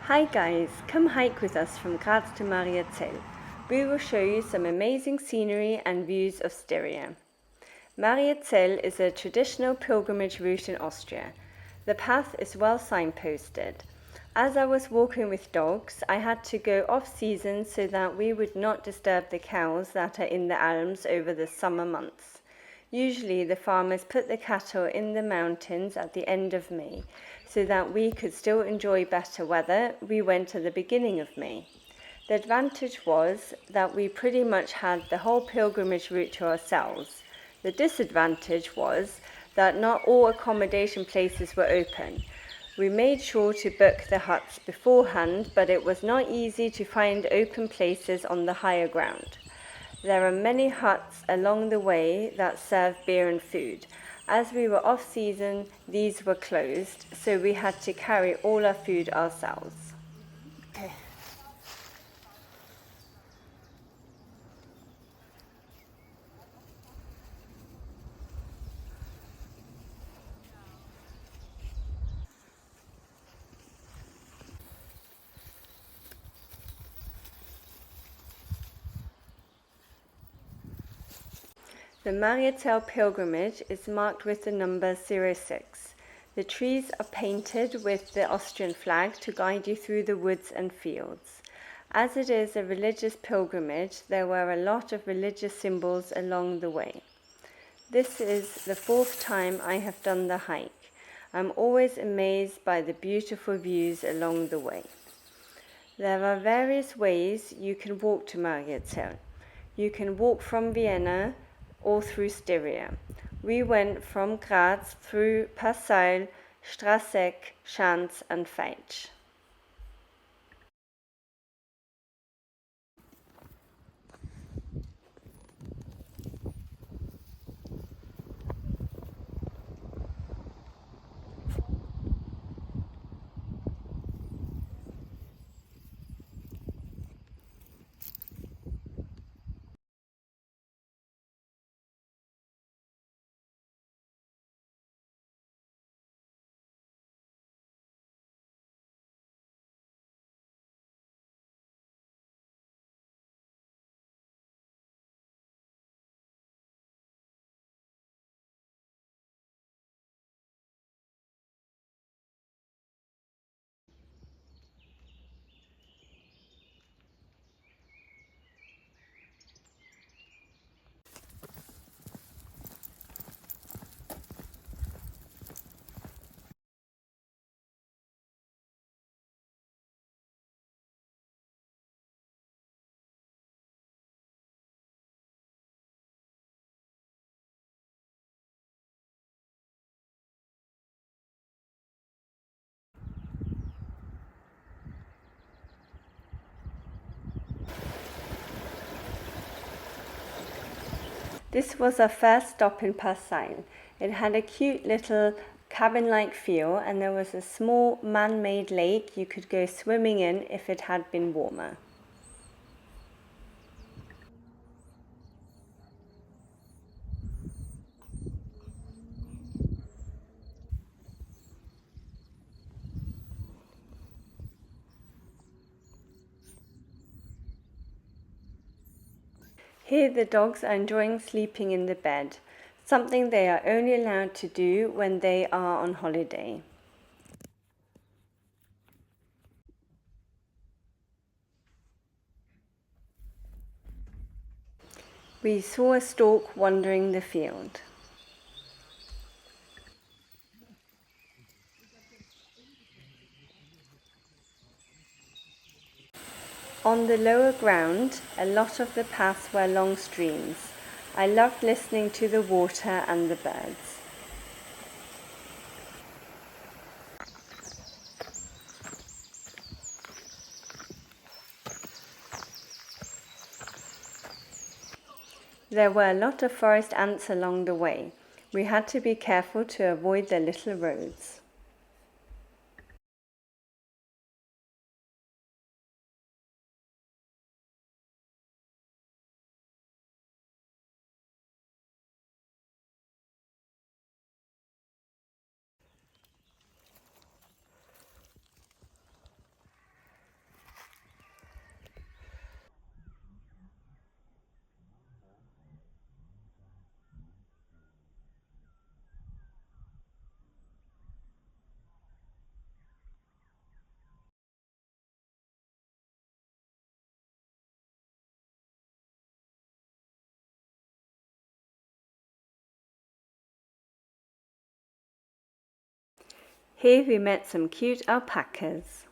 Hi guys, come hike with us from Graz to Mariazell. We will show you some amazing scenery and views of Styria. Mariazell is a traditional pilgrimage route in Austria. The path is well signposted. As I was walking with dogs, I had to go off-season so that we would not disturb the cows that are in the Alms over the summer months. Usually the farmers put the cattle in the mountains at the end of May, so that we could still enjoy better weather. We went at the beginning of May. The advantage was that we pretty much had the whole pilgrimage route to ourselves. The disadvantage was that not all accommodation places were open. We made sure to book the huts beforehand, but it was not easy to find open places on the higher ground. There are many huts along the way that serve beer and food. As we were off-season, these were closed, so we had to carry all our food ourselves. The Mariazell pilgrimage is marked with the number 06. The trees are painted with the Austrian flag to guide you through the woods and fields. As it is a religious pilgrimage, there were a lot of religious symbols along the way. This is the fourth time I have done the hike. I'm always amazed by the beautiful views along the way. There are various ways you can walk to Mariazell. You can walk from Vienna or through Styria. We went from Graz through Passau, Strasek, Schanz and Feitsch. This was our first stop in Passau. It had a cute little cabin-like feel, and there was a small man-made lake you could go swimming in if it had been warmer. Here the dogs are enjoying sleeping in the bed, something they are only allowed to do when they are on holiday. We saw a stork wandering the field. On the lower ground, a lot of the paths were long streams. I loved listening to the water and the birds. There were a lot of forest ants along the way. We had to be careful to avoid the little roads. Here we met some cute alpacas.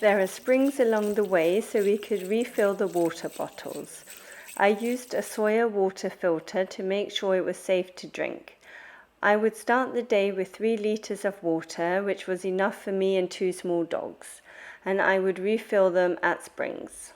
There are springs along the way so we could refill the water bottles. I used a soya water filter to make sure it was safe to drink. I would start the day with 3 liters of water, which was enough for me and 2 small dogs, and I would refill them at springs.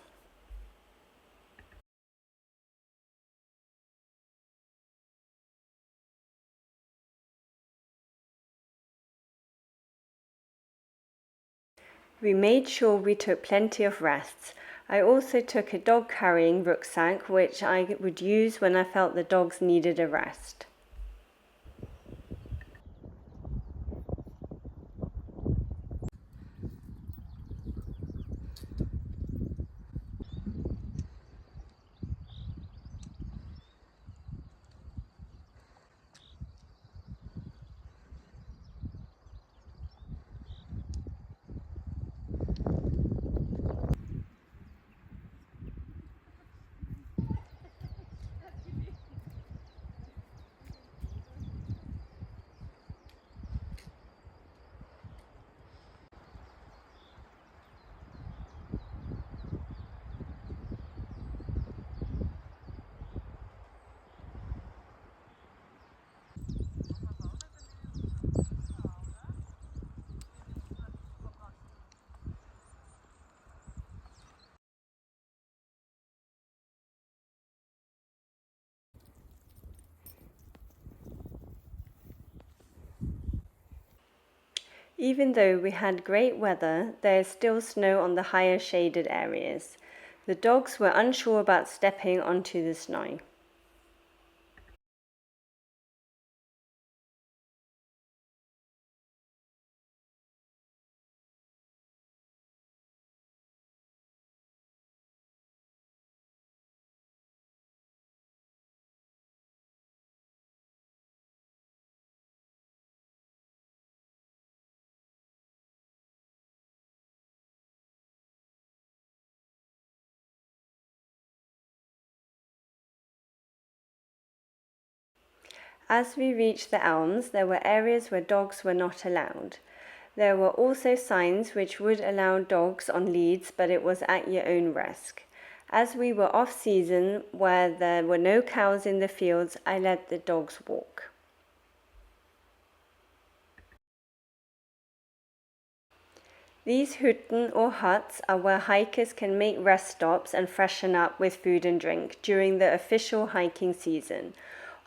We made sure we took plenty of rests. I also took a dog carrying rucksack, which I would use when I felt the dogs needed a rest. Even though we had great weather, there is still snow on the higher shaded areas. The dogs were unsure about stepping onto the snow. As we reached the Alms, there were areas where dogs were not allowed. There were also signs which would allow dogs on leads, but it was at your own risk. As we were off season, where there were no cows in the fields, I let the dogs walk. These hutten or huts are where hikers can make rest stops and freshen up with food and drink during the official hiking season.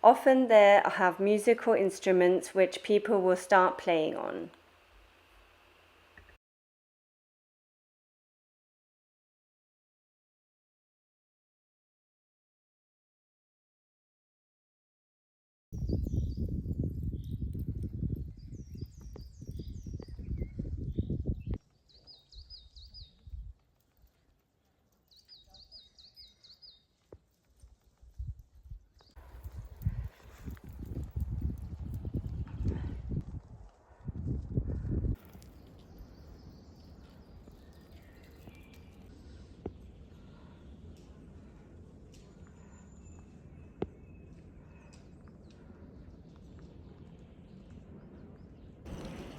Often they have musical instruments which people will start playing on.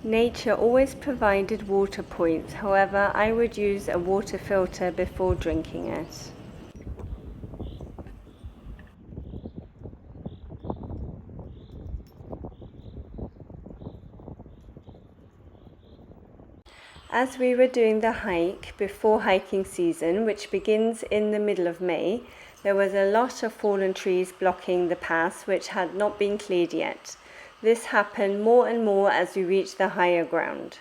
Nature always provided water points, however, I would use a water filter before drinking it. As we were doing the hike before hiking season, which begins in the middle of May, there was a lot of fallen trees blocking the path which had not been cleared yet. This happened more and more as we reached the higher ground.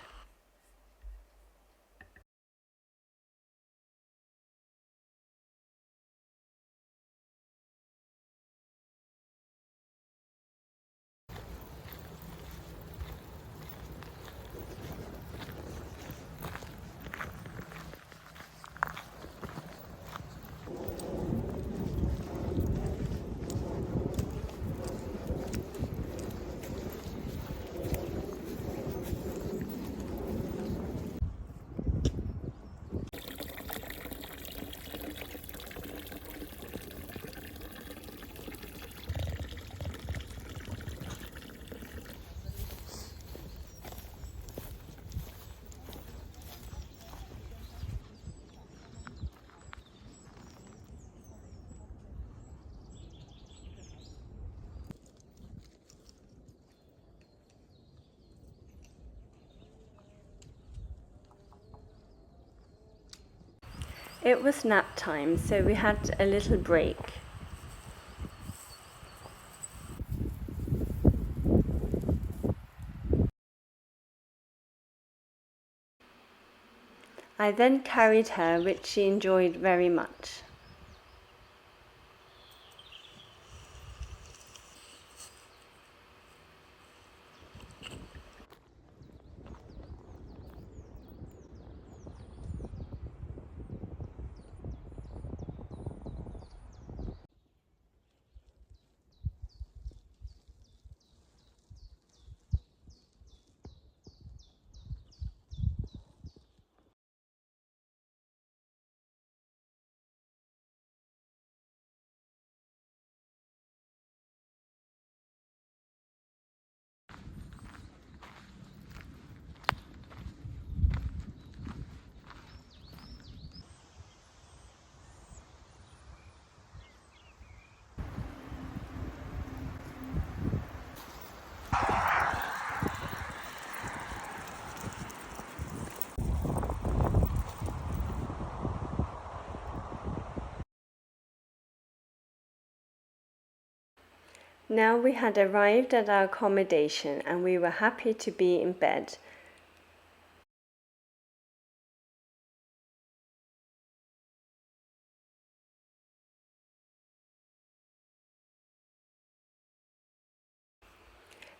It was nap time, so we had a little break. I then carried her, which she enjoyed very much. Now we had arrived at our accommodation and we were happy to be in bed.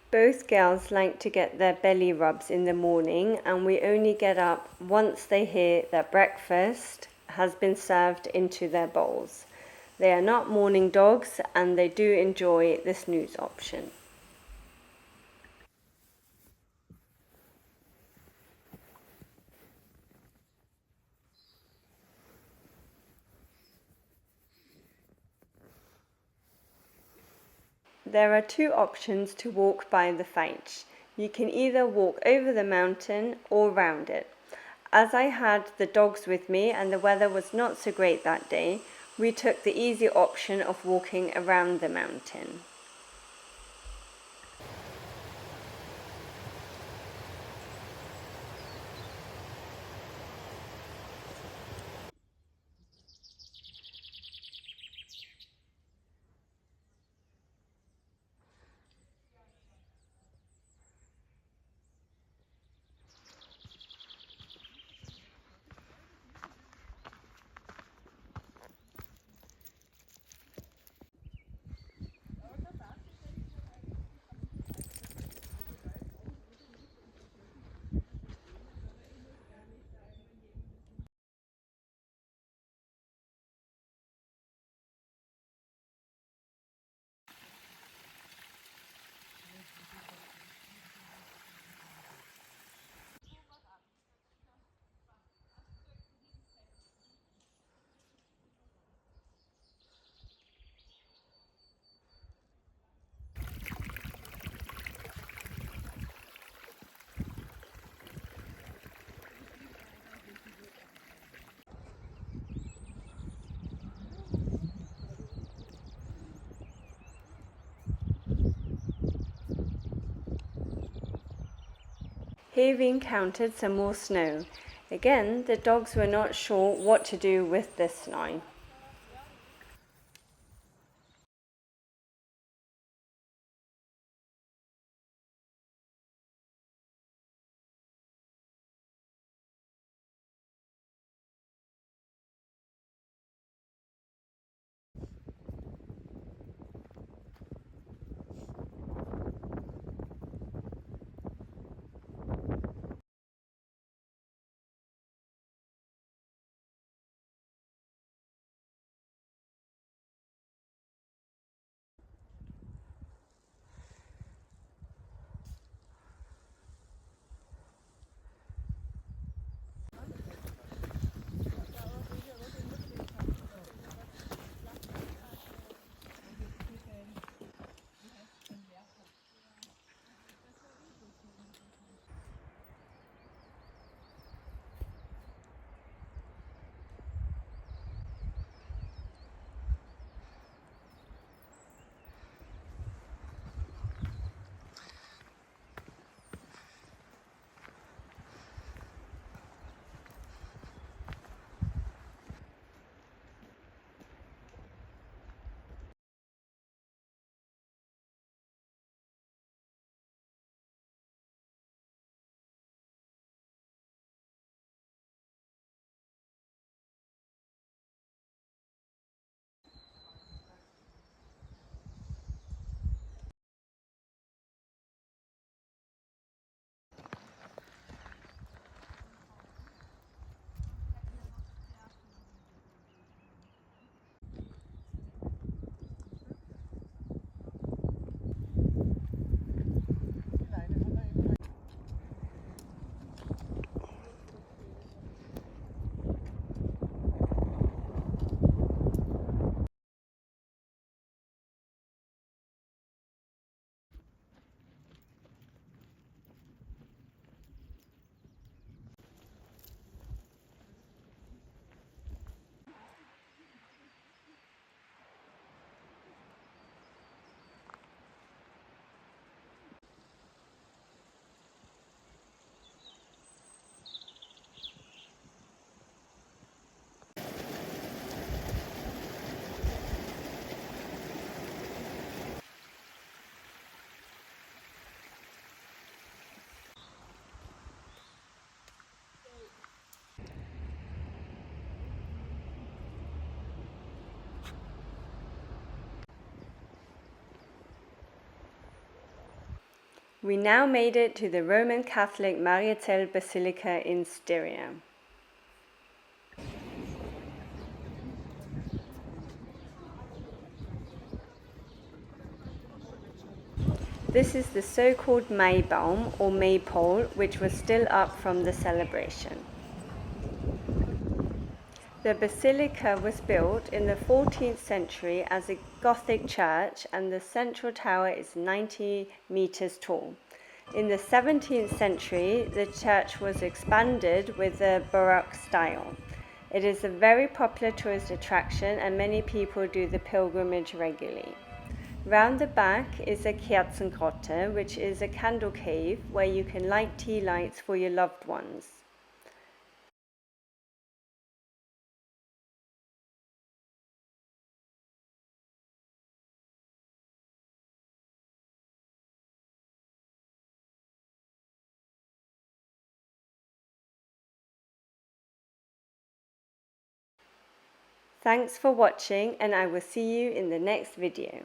Both girls like to get their belly rubs in the morning, and we only get up once they hear that breakfast has been served into their bowls. They are not morning dogs and they do enjoy the snooze option. There are two options to walk by the Feitsch. You can either walk over the mountain or round it. As I had the dogs with me and the weather was not so great that day, we took the easy option of walking around the mountain. Here we encountered some more snow. Again, the dogs were not sure what to do with this snow. We now made it to the Roman Catholic Mariazell Basilica in Styria. This is the so-called Maibaum or maypole, which was still up from the celebration. The basilica was built in the 14th century as a Gothic church, and the central tower is 90 meters tall. In the 17th century, the church was expanded with the Baroque style. It is a very popular tourist attraction and many people do the pilgrimage regularly. Round the back is a Kerzengrotte, which is a candle cave where you can light tea lights for your loved ones. Thanks for watching, and I will see you in the next video.